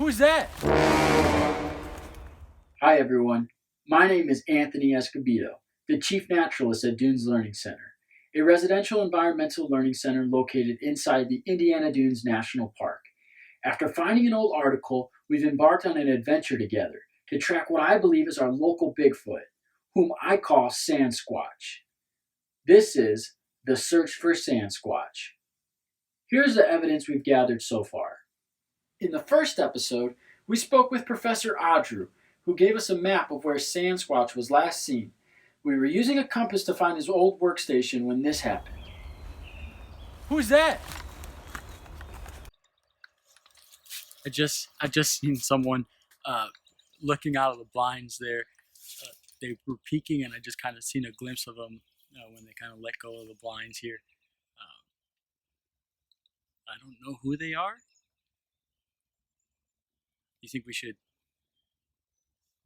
Who's that? Hi everyone, my name is Anthony Escobedo, the Chief Naturalist at Dunes Learning Center, a residential environmental learning center located inside the Indiana Dunes National Park. After finding an old article, we've embarked on an adventure together to track what I believe is our local Bigfoot, whom I call Sandsquatch. This is the search for Sandsquatch. Here's the evidence we've gathered so far. In the first episode, we spoke with Professor Audrew, who gave us a map of where Sandsquatch was last seen. We were using a compass to find his old workstation when this happened. Who's that? I just seen someone looking out of the blinds there. They were peeking, and I just kind of seen a glimpse of them when they kind of let go of the blinds here. I don't know who they are. You think we should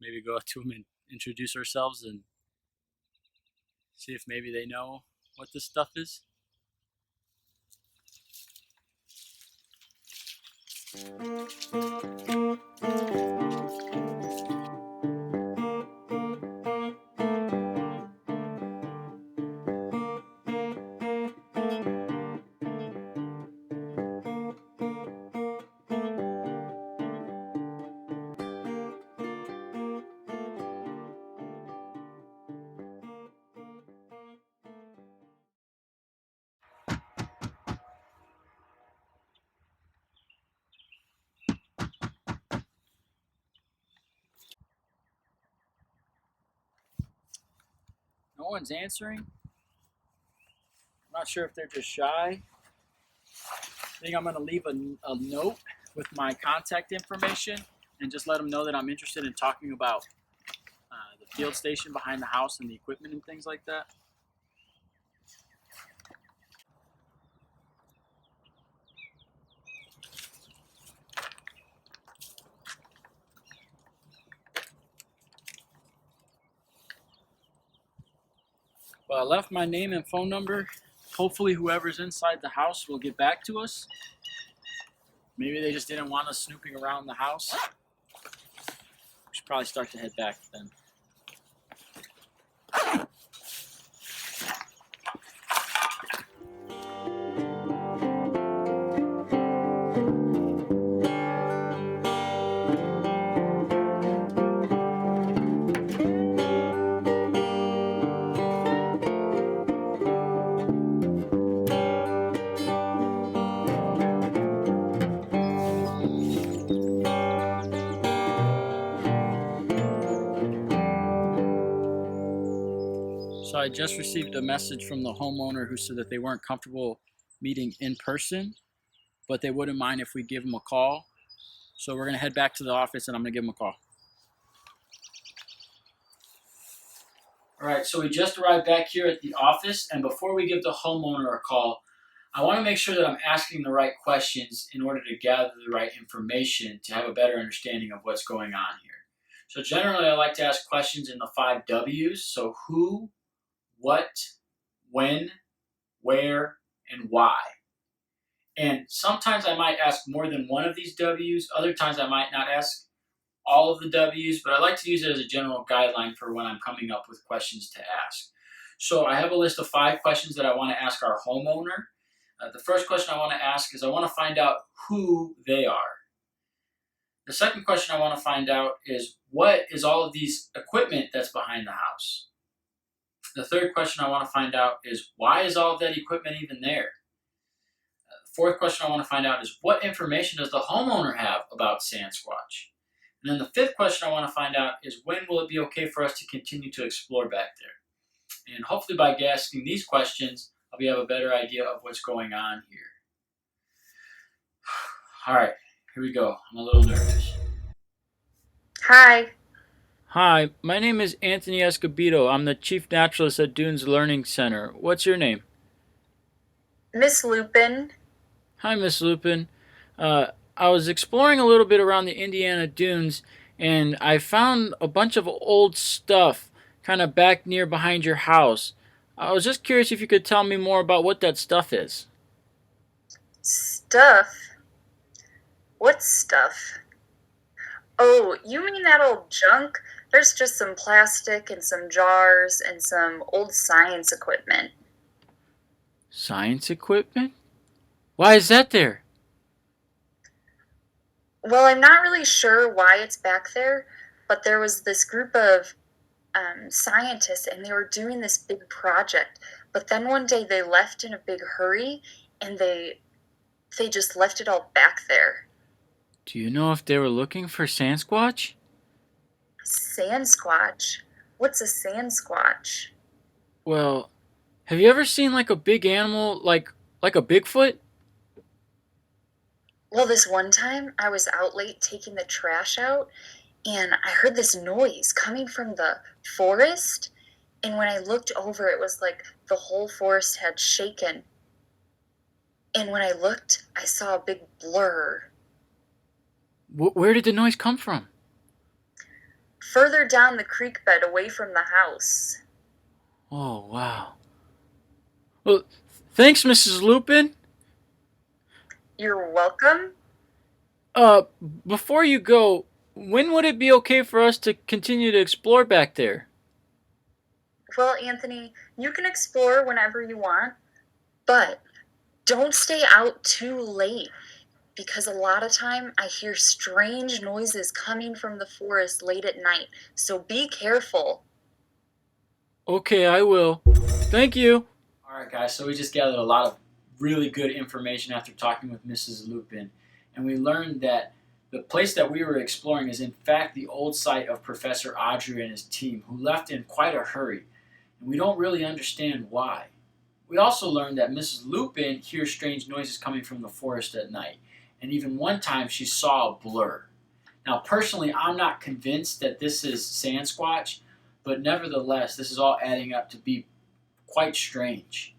maybe go up to them and introduce ourselves and see if maybe they know what this stuff is? No one's answering. I'm not sure if they're just shy. I think I'm going to leave a note with my contact information and just let them know that I'm interested in talking about the field station behind the house and the equipment and things like that. Well, I left my name and phone number. Hopefully whoever's inside the house will get back to us. Maybe they just didn't want us snooping around the house. We should probably start to head back then. So I just received a message from the homeowner who said that they weren't comfortable meeting in person, but they wouldn't mind if we give them a call. So we're going to head back to the office and I'm going to give them a call. All right, so we just arrived back here at the office, and before we give the homeowner a call, I want to make sure that I'm asking the right questions in order to gather the right information to have a better understanding of what's going on here. So generally, I like to ask questions in the 5 W's. So who, what, when, where, and why. And sometimes I might ask more than one of these W's. Other times I might not ask all of the W's, but I like to use it as a general guideline for when I'm coming up with questions to ask. So I have a list of 5 questions that I want to ask our homeowner. The first question I want to ask is I want to find out who they are. The second question I want to find out is what is all of these equipment that's behind the house? The third question I want to find out is why is all of that equipment even there? The fourth question I want to find out is what information does the homeowner have about Sandsquatch? And then the fifth question I want to find out is when will it be okay for us to continue to explore back there? And hopefully by asking these questions, I'll have a better idea of what's going on here. All right, here we go. I'm a little nervous. Hi, Hi, my name is Anthony Escobedo. I'm the Chief Naturalist at Dunes Learning Center. What's your name? Miss Lupin. Hi, Miss Lupin. I was exploring a little bit around the Indiana Dunes, and I found a bunch of old stuff kind of back near behind your house. I was just curious if you could tell me more about what that stuff is. Stuff? What stuff? Oh, you mean that old junk? There's just some plastic and some jars and some old science equipment. Science equipment? Why is that there? Well, I'm not really sure why it's back there, but there was this group of scientists and they were doing this big project. But then one day they left in a big hurry and they just left it all back there. Do you know if they were looking for Sandsquatch? Sandsquatch? What's a Sandsquatch? Well, have you ever seen like a big animal like a Bigfoot? Well, this one time I was out late taking the trash out and I heard this noise coming from the forest. And when I looked over, it was like the whole forest had shaken. And when I looked, I saw a big blur. Where did the noise come from? Further down the creek bed away from the house. Oh, wow. Well, thanks, Mrs. Lupin. You're welcome. Uh, Before you go, when would it be okay for us to continue to explore back there? Well, Anthony, you can explore whenever you want, but don't stay out too late because a lot of time I hear strange noises coming from the forest late at night. So be careful. Okay, I will. Thank you. All right, guys. So we just gathered a lot of really good information after talking with Mrs. Lupin, and we learned that the place that we were exploring is in fact the old site of Professor Audrey and his team, who left in quite a hurry, and we don't really understand why. We also learned that Mrs. Lupin hears strange noises coming from the forest at night, and even one time she saw a blur. Now, personally, I'm not convinced that this is Sandsquatch, but nevertheless, this is all adding up to be quite strange.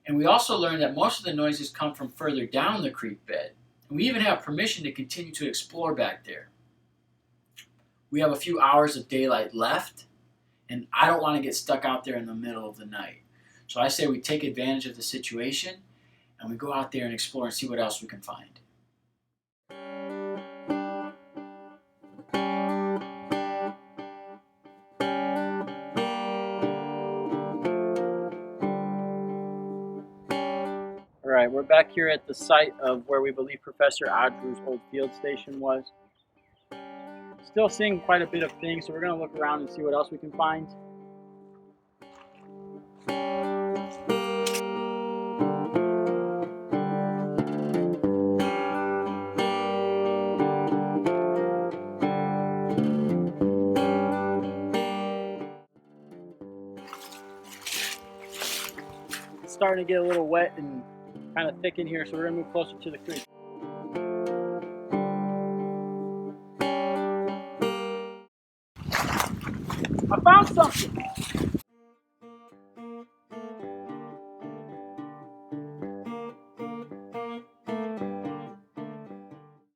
And we also learned that most of the noises come from further down the creek bed. And we even have permission to continue to explore back there. We have a few hours of daylight left, and I don't want to get stuck out there in the middle of the night. So I say we take advantage of the situation and we go out there and explore and see what else we can find. All right, we're back here at the site of where we believe Professor Audrey's old field station was. Still seeing quite a bit of things, so we're going to look around and see what else we can find. It's starting to get a little wet and kind of thick in here, so we're going to move closer to the creek. I found something!